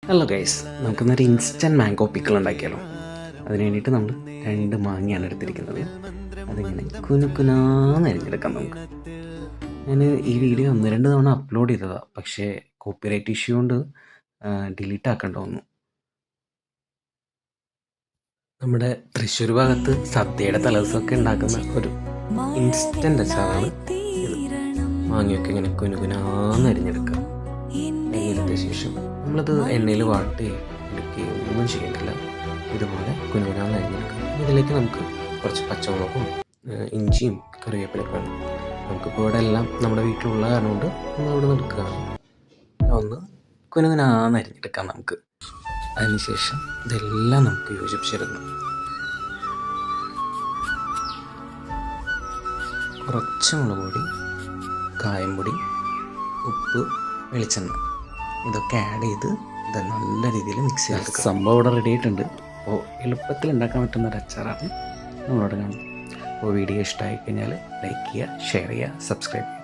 Hello guys, നമുക്കിന്നൊരു instant mango pickle ഉണ്ടാക്കിയാലോ. അതിന് വേണ്ടിയിട്ട് നമ്മൾ 2 മാങ്ങയാണ് എടുത്തിരിക്കുന്നത്. അതിങ്ങനെ കുനുകുനാന്ന് അരിഞ്ഞെടുക്കാം നമുക്ക്. ഞാൻ ഈ വീഡിയോ 1-2 തവണ അപ്ലോഡ് ചെയ്തതാണ്, പക്ഷേ കോപ്പിറൈറ്റ് ഇഷ്യൂ കൊണ്ട് ഡിലീറ്റ് ആക്കേണ്ട വന്നു. നമ്മുടെ തൃശ്ശൂർ ഭാഗത്ത് സദ്യയുടെ തലേദിവസമൊക്കെ ഉണ്ടാക്കുന്ന ഒരു ഇൻസ്റ്റൻറ്റ് അച്ചാറാണ് ഇത്. മാങ്ങയൊക്കെ ഇങ്ങനെ കുനുകുനാന്ന് അരിഞ്ഞെടുക്കുക. അരിഞ്ഞെടുത്ത ശേഷം നമ്മളത് എണ്ണയിൽ വാട്ടി എടുക്കുകയോ ഒന്നും ചെയ്യേണ്ടില്ല. ഇതുപോലെ കുനുകുനാന്ന് അരിഞ്ഞെടുക്കുക. ഇതിലേക്ക് നമുക്ക് കുറച്ച് പച്ചമുളകും ഇഞ്ചിയും കറിവേപ്പിലൊക്കെ വേണം. നമുക്കിപ്പോൾ ഇവിടെ എല്ലാം നമ്മുടെ വീട്ടിലുള്ള കാരണം കൊണ്ട് നമ്മളിവിടെ നിന്ന് എടുക്കുകയാണ്. ഒന്ന് കുനുകുനാന്ന് അരിഞ്ഞെടുക്കാം നമുക്ക്. അതിനുശേഷം ഇതെല്ലാം നമുക്ക് യോജിപ്പിച്ചെടുക്കണം. കുറച്ച് മുളക് പൊടി, കായംപൊടി, ഉപ്പ്, വെളിച്ചെണ്ണ ഇതൊക്കെ ആഡ് ചെയ്ത് ഇത് നല്ല രീതിയിൽ മിക്സ് ചെയ്തെടുക്കുക. സംഭവം ഇവിടെ റെഡി ആയിട്ടുണ്ട്. അപ്പോൾ എളുപ്പത്തിൽ ഉണ്ടാക്കാൻ പറ്റുന്ന ഒരു അച്ചാറാണ് നമ്മളിവിടെ കാണുന്നത്. അപ്പോൾ വീഡിയോ ഇഷ്ടമായി കഴിഞ്ഞാൽ ലൈക്ക് ചെയ്യുക, ഷെയർ ചെയ്യുക, സബ്സ്ക്രൈബ് ചെയ്യുക.